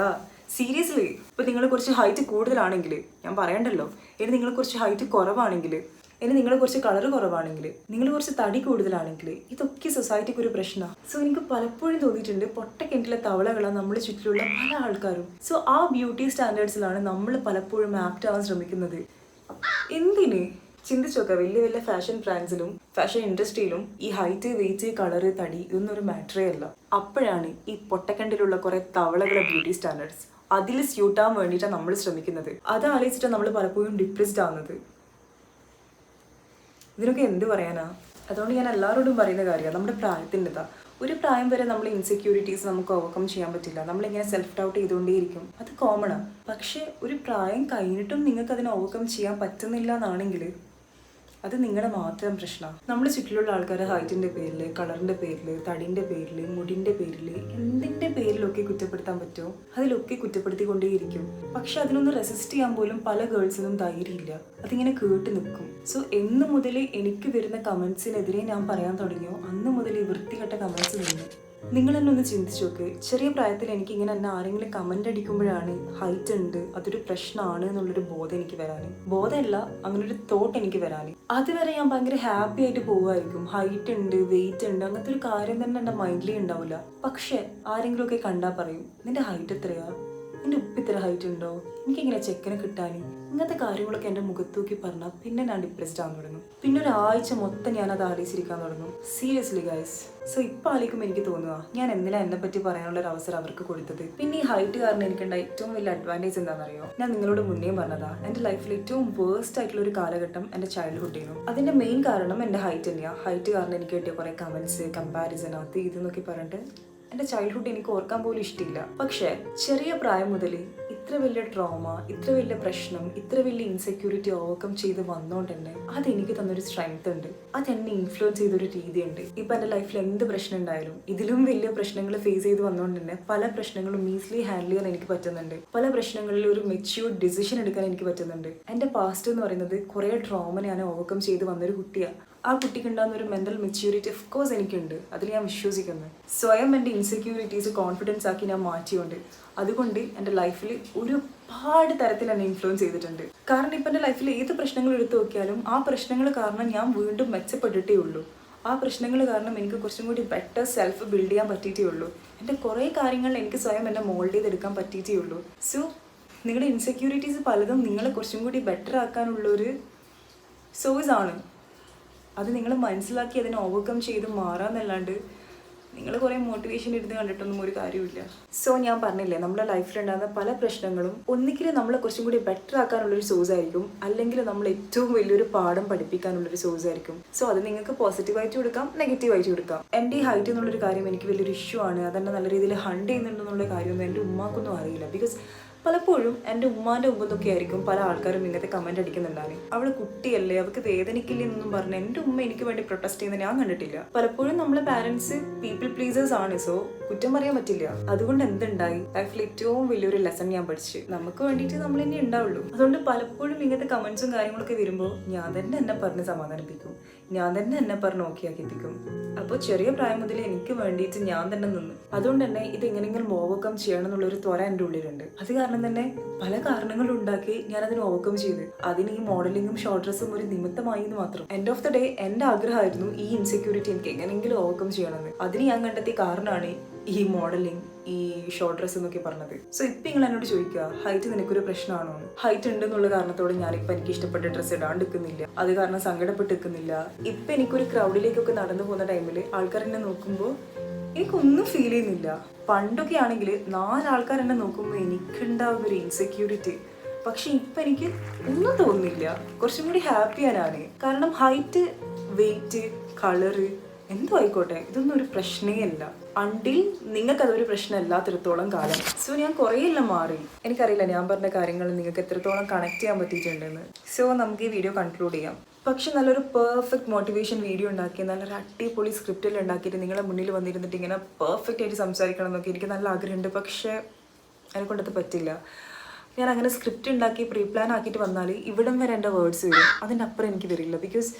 സീരിയസ്ലി. ഇപ്പോൾ നിങ്ങൾ കുറച്ച് ഹൈറ്റ് കൂടുതലാണെങ്കിൽ ഞാൻ പറയണ്ടല്ലോ, ഇനി നിങ്ങൾ കുറച്ച് ഹൈറ്റ് കുറവാണെങ്കിൽ, ഇനി നിങ്ങൾ കുറച്ച് കളർ കുറവാണെങ്കിൽ, നിങ്ങൾ കുറച്ച് തടി കൂടുതലാണെങ്കിൽ, ഇതൊക്കെ സൊസൈറ്റിക്ക് ഒരു പ്രശ്നമാണ്. സോ എനിക്ക് പലപ്പോഴും തോന്നിയിട്ടുണ്ട് പൊട്ടക്കിണറ്റിലെ തവളകളാണ് നമ്മുടെ ചുറ്റിലുള്ള പല ആൾക്കാരും. സോ ആ ബ്യൂട്ടി സ്റ്റാൻഡേർഡ്സിലാണ് നമ്മൾ പലപ്പോഴും ആപ്റ്റ് ആവാൻ ശ്രമിക്കുന്നത്. എന്തിന് ചിന്തിച്ചു നോക്കുക, വലിയ വലിയ ഫാഷൻ ബ്രാൻഡ്സിലും ഫാഷൻ ഇൻഡസ്ട്രിയിലും ഈ ഹൈറ്റ്, വെയിറ്റ്, കളറ്, തടി ഇതൊന്നും ഒരു മാറ്ററേ അല്ല. അപ്പോഴാണ് ഈ പൊട്ടക്കണ്ടിലുള്ള കുറെ തവളകളെ ബ്യൂട്ടി സ്റ്റാൻഡേർഡ്സ് അതിൽ സ്യൂട്ടാൻ വേണ്ടിയിട്ടാണ് നമ്മൾ ശ്രമിക്കുന്നത്. അത് ആലോചിച്ചിട്ടാണ് നമ്മൾ പലപ്പോഴും ഡിപ്രസ്ഡ് ആവുന്നത്. ഇതിനൊക്കെ എന്ത് പറയാനാ? അതുകൊണ്ട് ഞാൻ എല്ലാവരോടും പറയുന്ന കാര്യമാണ്, നമ്മുടെ പ്രായത്തിൻ്റെതാ. ഒരു പ്രായം വരെ നമ്മൾ ഇൻസെക്യൂരിറ്റീസ് നമുക്ക് ഓവർകം ചെയ്യാൻ പറ്റില്ല, നമ്മളിങ്ങനെ സെൽഫ് ഡൗട്ട് ചെയ്തുകൊണ്ടേയിരിക്കും, അത് കോമണാണ്. പക്ഷേ ഒരു പ്രായം കഴിഞ്ഞിട്ടും നിങ്ങൾക്ക് അതിനെ ഓവർകം ചെയ്യാൻ പറ്റുന്നില്ല എന്നാണെങ്കിൽ അത് നിങ്ങളുടെ മാത്രം പ്രശ്നമാണ്. നമ്മുടെ ചുറ്റിലുള്ള ആൾക്കാരെ ഹൈറ്റിൻ്റെ പേരിൽ, കളറിൻ്റെ പേരിൽ, തടിൻ്റെ പേരിൽ, മുടിൻ്റെ പേരിൽ, എന്തിൻ്റെ പേരിലൊക്കെ കുറ്റപ്പെടുത്താൻ പറ്റുമോ അതിലൊക്കെ കുറ്റപ്പെടുത്തിക്കൊണ്ടേയിരിക്കും. പക്ഷെ അതിനൊന്ന് റെസിസ്റ്റ് ചെയ്യാൻ പോലും പല ഗേൾസിനും ധൈര്യമില്ല, അതിങ്ങനെ കേട്ട് നിൽക്കും. സോ എന്ന് മുതൽ എനിക്ക് വരുന്ന കമൻസിനെതിരെ ഞാൻ പറയാൻ തുടങ്ങിയോ അന്ന് മുതൽ ഈ വൃത്തികെട്ട കമൻസ് നിന്നു. നിങ്ങൾ തന്നെ ഒന്ന് ചിന്തിച്ചു നോക്ക്. ചെറിയ പ്രായത്തിൽ എനിക്കിങ്ങനെ എന്നെ ആരെങ്കിലും കമൻ്റ് അടിക്കുമ്പോഴാണ് ഹൈറ്റ് ഉണ്ട്, അതൊരു പ്രശ്നമാണ് എന്നുള്ളൊരു ബോധം എനിക്ക് വരാൻ, ബോധമല്ല അങ്ങനൊരു തോട്ട് എനിക്ക് വരാൻ. അതുവരെ ഞാൻ ഭയങ്കര ഹാപ്പി ആയിട്ട് പോകുമായിരിക്കും. ഹൈറ്റ് ഉണ്ട്, വെയിറ്റ് ഉണ്ട്, അങ്ങനത്തെ ഒരു കാര്യം തന്നെ എൻ്റെ മൈൻഡിലേ ഉണ്ടാവില്ല. പക്ഷെ ആരെങ്കിലുമൊക്കെ കണ്ടാൽ പറയും, നിന്റെ ഹൈറ്റ് എത്രയാ, എൻ്റെ ഉപ്പ ഇത്ര ഹൈറ്റ് ഉണ്ടോ, എനിക്കിങ്ങനെ ചെക്കനെ കിട്ടാൻ, ഇങ്ങനത്തെ കാര്യങ്ങളൊക്കെ എൻ്റെ മുഖത്ത് നോക്കി പറഞ്ഞാൽ പിന്നെ ഞാൻ ഡിപ്രസ്ഡ് ആകാൻ തുടങ്ങും. പിന്നെ ഒരാഴ്ച മൊത്തം ഞാനത് ആലോചിച്ചിരിക്കാൻ തുടങ്ങും. Seriously guys. സോ ഇപ്പം ആലോചിക്കുമ്പോൾ എനിക്ക് തോന്നുക ഞാൻ എന്തിനാ എന്നെ പറ്റി പറയാനുള്ള ഒരു അവസരം അവർക്ക് കൊടുത്തത്. പിന്നെ ഈ ഹൈറ്റ് കാരണം എനിക്കുണ്ടായ ഏറ്റവും വലിയ അഡ്വാൻറ്റേജ് എന്താണെന്നറിയോ? ഞാൻ നിങ്ങളോട് മുന്നേ പറഞ്ഞതാ, എൻ്റെ ലൈഫിൽ ഏറ്റവും വേസ്റ്റ് ആയിട്ടുള്ള ഒരു കാലഘട്ടം എൻ്റെ ചൈൽഡ്ഹുഡ് ആയിരുന്നു. അതിൻ്റെ മെയിൻ കാരണം എൻ്റെ ഹൈറ്റ് തന്നെയാണ്. ഹൈറ്റ് കാരണം എനിക്ക് കിട്ടിയ കുറേ കമൻസ്, കമ്പാരിസൺ, അത് ഇതെന്നൊക്കെ പറഞ്ഞിട്ട് എൻ്റെ ചൈൽഡ്ഹുഡ് എനിക്ക് ഓർക്കാൻ പോലും ഇഷ്ടമില്ല. പക്ഷേ ചെറിയ പ്രായം മുതൽ ഇത്ര വലിയ ട്രോമ, ഇത്ര വലിയ പ്രശ്നം, ഇത്ര വലിയ ഇൻസെക്യൂരിറ്റി ഓവർകം ചെയ്ത് വന്നോണ്ട് തന്നെ അതെനിക്ക് തന്നൊരു സ്ട്രെങ്ത് ഉണ്ട്. അതെന്നെ ഇൻഫ്ലുവൻസ് ചെയ്തൊരു രീതിയുണ്ട്. ഇപ്പം എൻ്റെ ലൈഫിൽ എന്ത് പ്രശ്നം ഉണ്ടായാലും ഇതിലും വലിയ പ്രശ്നങ്ങൾ ഫേസ് ചെയ്ത് വന്നുകൊണ്ട് തന്നെ പല പ്രശ്നങ്ങളും ഈസിലി ഹാൻഡിൽ ചെയ്യാൻ എനിക്ക് പറ്റുന്നുണ്ട്. പല പ്രശ്നങ്ങളിൽ ഒരു മെച്യൂർഡ് ഡിസിഷൻ എടുക്കാൻ എനിക്ക് പറ്റുന്നുണ്ട്. എൻ്റെ പാസ്റ്റ് എന്ന് പറയുന്നത് കുറേ ട്രോമ ഞാൻ ഓവർകം ചെയ്ത് വന്നൊരു കുട്ടിയാണ്. ആ കുട്ടിക്ക് ഉണ്ടാകുന്ന ഒരു മെൻ്റൽ മെച്യൂരിറ്റി ഓഫ് കോഴ്സ് എനിക്കുണ്ട്. അതിൽ ഞാൻ വിശ്വസിക്കുന്നു. സ്വയം എൻ്റെ ഇൻസെക്യൂരിറ്റീസ് കോൺഫിഡൻസ് ആക്കി ഞാൻ മാറ്റിയുണ്ട്. അതുകൊണ്ട് എൻ്റെ ലൈഫിൽ ഒരുപാട് തരത്തിൽ എന്നെ ഇൻഫ്ലുവൻസ് ചെയ്തിട്ടുണ്ട്. കാരണം ഇപ്പം എൻ്റെ ലൈഫിൽ ഏത് പ്രശ്നങ്ങൾ എടുത്തു നോക്കിയാലും ആ പ്രശ്നങ്ങൾ കാരണം ഞാൻ വീണ്ടും മെച്ചപ്പെട്ടിട്ടേ ഉള്ളൂ. ആ പ്രശ്നങ്ങൾ കാരണം എനിക്ക് കുറച്ചും കൂടി ബെറ്റർ സെൽഫ് ബിൽഡ് ചെയ്യാൻ പറ്റിയിട്ടേ ഉള്ളൂ. എൻ്റെ കുറേ കാര്യങ്ങൾ എനിക്ക് സ്വയം എന്നെ മോൾഡ് ചെയ്തെടുക്കാൻ പറ്റിയിട്ടേ ഉള്ളൂ. സോ നിങ്ങളുടെ ഇൻസെക്യൂരിറ്റീസ് പലതും നിങ്ങളെ കുറച്ചും കൂടി ബെറ്റർ ആക്കാനുള്ളൊരു സോഴ്സ് ആണ്. അത് നിങ്ങൾ മനസ്സിലാക്കി അതിനെ ഓവർകം ചെയ്ത് മാറാന്നല്ലാണ്ട് നിങ്ങൾ കുറേ മോട്ടിവേഷൻ ഇരുന്ന് കണ്ടിട്ടൊന്നും ഒരു കാര്യമില്ല. സോ ഞാൻ പറഞ്ഞില്ലേ, നമ്മുടെ ലൈഫിലുണ്ടാകുന്ന പല പ്രശ്നങ്ങളും ഒന്നിക്കലും നമ്മളെ കുറച്ചും കൂടി ബെറ്റർ ആക്കാനുള്ളൊരു സോഴ്സ് ആയിരിക്കും, അല്ലെങ്കിൽ നമ്മൾ ഏറ്റവും വലിയൊരു പാഠം പഠിപ്പിക്കാനുള്ളൊരു സോഴ്സ് ആയിരിക്കും. സോ അത് നിങ്ങൾക്ക് പോസിറ്റീവായിട്ട് കൊടുക്കാം, നെഗറ്റീവായിട്ട് കൊടുക്കാം. എൻ്റെ ഈ ഹൈറ്റ് എന്നുള്ളൊരു കാര്യം എനിക്ക് വലിയൊരു ഇഷ്യൂ ആണ്, അതെന്നെ നല്ല രീതിയിൽ ഹണ്ട് ചെയ്യുന്നുണ്ടെന്നുള്ള കാര്യമൊന്നും എൻ്റെ ഉമ്മാക്കൊന്നും അറിയില്ല. ബിക്കോസ് പലപ്പോഴും എൻ്റെ ഉമ്മാൻ്റെ മുമ്പത്തൊക്കെ ആയിരിക്കും പല ആൾക്കാരും ഇങ്ങനത്തെ കമൻറ്റ് അടിക്കുന്നുണ്ടാണ്. അവൾ കുട്ടിയല്ലേ, അവൾക്ക് വേദനിക്കില്ല എന്നൊന്നും പറഞ്ഞ് എൻ്റെ ഉമ്മ എനിക്ക് വേണ്ടി പ്രൊട്ടസ്റ്റ് ചെയ്യുന്നത് ഞാൻ കണ്ടിട്ടില്ല. പലപ്പോഴും നമ്മളെ പാരൻസ് പീപ്പിൾ പ്ലീസേഴ്സ് ആണ്. സോ കുറ്റം പറയാൻ പറ്റില്ല. അതുകൊണ്ട് എന്തുണ്ടായി, ലൈഫിൽ ഏറ്റവും വലിയൊരു ലെസൺ ഞാൻ പഠിച്ചു, നമുക്ക് വേണ്ടിയിട്ട് നമ്മൾ തന്നെ ഉണ്ടാവുള്ളൂ. അതുകൊണ്ട് പലപ്പോഴും ഇങ്ങനത്തെ കമൻസും കാര്യങ്ങളൊക്കെ വരുമ്പോൾ ഞാൻ തന്നെ എന്നെ പറഞ്ഞ് സമാധാനിപ്പിക്കും, ഞാൻ തന്നെ എന്നെ പറഞ്ഞ് ഓക്കെ ആക്കിപ്പിക്കും. അപ്പോൾ ചെറിയ പ്രായം മുതൽ എനിക്ക് വേണ്ടിയിട്ട് ഞാൻ തന്നെ നിന്ന്. അതുകൊണ്ട് തന്നെ ഇത് എങ്ങനെയെങ്കിലും ഓവർകം ചെയ്യണം എന്നുള്ളൊരു ത്വര എൻ്റെ ഉള്ളിലുണ്ട്. അത് കാരണം തന്നെ പല കാരണങ്ങളും ഉണ്ടാക്കി ഞാൻ അതിന് ഓവർകം ചെയ്ത്. അതിന് ഈ മോഡലിങ്ങും ഷോർട്ട് ഡ്രസ്സും ഒരു നിമിത്തമായി എന്ന് മാത്രം. എൻഡ് ഓഫ് ദ ഡേ എൻ്റെ ആഗ്രഹമായിരുന്നു ഈ ഇൻസെക്യൂരിറ്റി എനിക്ക് എങ്ങനെയെങ്കിലും ഓവർകം ചെയ്യണമെന്ന്. അതിന് ഞാൻ കണ്ടെത്തിയ കാരണമാണ് ഈ മോഡലിംഗ്, ഈ ഷോർട്ട് ഡ്രസ്സ് എന്നൊക്കെ പറഞ്ഞത്. സോ ഇപ്പം നിങ്ങൾ എന്നോട് ചോദിക്കുക, ഹൈറ്റ് നിനക്കൊരു പ്രശ്നമാണോ? ഹൈറ്റ് ഉണ്ടെന്നുള്ള കാരണത്തോടെ ഞാനിപ്പോൾ എനിക്ക് ഇഷ്ടപ്പെട്ട ഡ്രസ്സ് ഇടാണ്ട് നിൽക്കുന്നില്ല, അത് കാരണം സങ്കടപ്പെട്ട് നിൽക്കുന്നില്ല. ഇപ്പം എനിക്കൊരു ക്രൗഡിലേക്കൊക്കെ നടന്നു പോകുന്ന ടൈമിൽ ആൾക്കാർ എന്നെ നോക്കുമ്പോൾ എനിക്കൊന്നും ഫീൽ ചെയ്യുന്നില്ല. പണ്ടൊക്കെ ആണെങ്കിൽ 4 ആൾക്കാർ എന്നെ നോക്കുമ്പോൾ എനിക്കുണ്ടാവുന്നൊരു ഇൻസെക്യൂരിറ്റി. പക്ഷെ ഇപ്പം എനിക്ക് ഒന്നും തോന്നുന്നില്ല, കുറച്ചും കൂടി ഹാപ്പിയാണ് ഞാൻ. കാരണം ഹൈറ്റ്, വെയിറ്റ്, കളറ് എന്തോ ആയിക്കോട്ടെ, ഇതൊന്നും ഒരു പ്രശ്നമേ അല്ല അണ്ടിൽ നിങ്ങൾക്കതൊരു പ്രശ്നമല്ലാത്തിടത്തോളം കാലം. സോ ഞാൻ കുറേയെല്ലാം മാറി. എനിക്കറിയില്ല ഞാൻ പറഞ്ഞ കാര്യങ്ങൾ നിങ്ങൾക്ക് എത്രത്തോളം കണക്ട് ചെയ്യാൻ പറ്റിയിട്ടുണ്ടെന്ന്. സോ നമുക്ക് ഈ വീഡിയോ കൺക്ലൂഡ് ചെയ്യാം. പക്ഷെ നല്ലൊരു പെർഫെക്റ്റ് മോട്ടിവേഷൻ വീഡിയോ ഉണ്ടാക്കി, നല്ലൊരു അടിപൊളി സ്ക്രിപ്റ്റിൽ ഉണ്ടാക്കിയിട്ട് നിങ്ങളെ മുന്നിൽ വന്നിരുന്നിട്ട് ഇങ്ങനെ പെർഫെക്റ്റ് ആയിട്ട് സംസാരിക്കണം എന്നൊക്കെ എനിക്ക് നല്ല ആഗ്രഹമുണ്ട്. പക്ഷേ എന്നെക്കൊണ്ടത് പറ്റില്ല. ഞാൻ അങ്ങനെ സ്ക്രിപ്റ്റ് ഉണ്ടാക്കി പ്രീ പ്ലാൻ ആക്കിയിട്ട് വന്നാൽ ഇവിടം വരെ എൻ്റെ വേർഡ്സ് വരും, അതിൻ്റെ അപ്പുറം എനിക്ക് വരില്ല. ബിക്കോസ്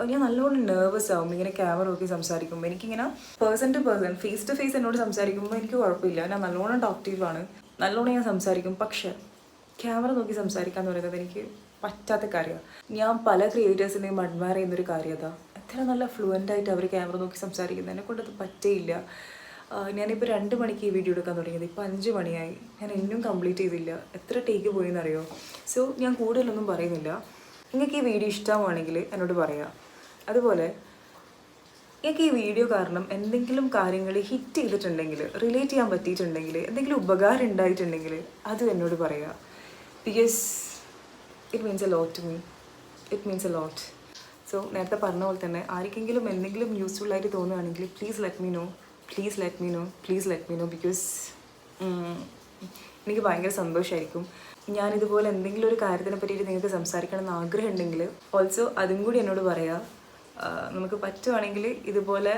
ഞാൻ നല്ലോണം നെർവസ് ആവും ഇങ്ങനെ ക്യാമറ നോക്കി സംസാരിക്കുമ്പോൾ. എനിക്കിങ്ങനെ person to person, face to face എന്നോട് സംസാരിക്കുമ്പോൾ എനിക്ക് കുഴപ്പമില്ല, ഞാൻ നല്ലോണം ടോക്റ്റീവാണ്, നല്ലോണം ഞാൻ സംസാരിക്കും. പക്ഷേ ക്യാമറ നോക്കി സംസാരിക്കുക എന്ന് പറയുന്നത് എനിക്ക് പറ്റാത്ത കാര്യമാണ്. ഞാൻ പല ക്രിയേറ്റേഴ്സിനെയും അഡ്മയർ ചെയ്യുന്നൊരു കാര്യം അതാ, എത്ര നല്ല ഫ്ലുവൻ്റായിട്ട് അവർ ക്യാമറ നോക്കി സംസാരിക്കുന്നത്. എന്നെ കൊണ്ടത് പറ്റേയില്ല. ഞാനിപ്പോൾ 2 മണിക്ക് ഈ വീഡിയോ എടുക്കാൻ തുടങ്ങിയത്, ഇപ്പോൾ 5 മണിയായി, ഞാൻ ഇന്നും കംപ്ലീറ്റ് ചെയ്തില്ല. എത്ര ടേക്ക് പോയെന്നറിയോ? സോ ഞാൻ കൂടുതലൊന്നും പറയുന്നില്ല. നിങ്ങൾക്ക് ഈ വീഡിയോ ഇഷ്ടമാണെങ്കിൽ എന്നോട് പറയാം. അതുപോലെ എനിക്ക് ഈ വീഡിയോ കാരണം എന്തെങ്കിലും കാര്യങ്ങൾ ഹിറ്റ് ചെയ്തിട്ടുണ്ടെങ്കിൽ, റിലേറ്റ് ചെയ്യാൻ പറ്റിയിട്ടുണ്ടെങ്കിൽ, എന്തെങ്കിലും ഉപകാരം ഉണ്ടായിട്ടുണ്ടെങ്കിൽ അതും എന്നോട് പറയുക. Because it means a lot to me, it means a lot. So നേരത്തെ പറഞ്ഞ പോലെ തന്നെ ആർക്കെങ്കിലും എന്തെങ്കിലും യൂസ്ഫുള്ളായിട്ട് തോന്നുകയാണെങ്കിൽ please let me know, please let me know, please let me know. Because എനിക്ക് ഭയങ്കര സന്തോഷമായിരിക്കും. ഞാനിതുപോലെ എന്തെങ്കിലും ഒരു കാര്യത്തിനെ പറ്റിയിട്ട് നിങ്ങൾക്ക് സംസാരിക്കണം എന്ന് ആഗ്രഹം ഉണ്ടെങ്കിൽ ഓൾസോ അതും കൂടി എന്നോട് പറയാം. നമുക്ക് പറ്റുവാണെങ്കിൽ ഇതുപോലെ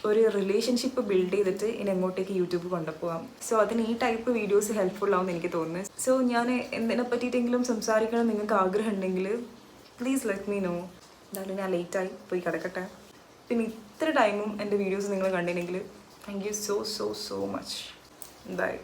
ഒരു റിലേഷൻഷിപ്പ് ബിൽഡ് ചെയ്തിട്ട് ഇനി എങ്ങോട്ടേക്ക് യൂട്യൂബ് കൊണ്ടുപോകാം. സോ അതിന് ഈ ടൈപ്പ് വീഡിയോസ് ഹെൽപ്ഫുൾ ആവുമെന്ന് എനിക്ക് തോന്നുന്നു. സോ ഞാൻ എന്തിനെ പറ്റിയിട്ടെങ്കിലും സംസാരിക്കണം നിങ്ങൾക്ക് ആഗ്രഹം ഉണ്ടെങ്കിൽ പ്ലീസ് ലെറ്റ് മീ നോ. എന്തായാലും ഞാൻ ലേറ്റായി പോയി കിടക്കട്ടെ. പിന്നെ ഇത്ര ടൈമും എൻ്റെ വീഡിയോസ് നിങ്ങൾ കണ്ടിട്ടുണ്ടെങ്കിൽ thank you so much. By.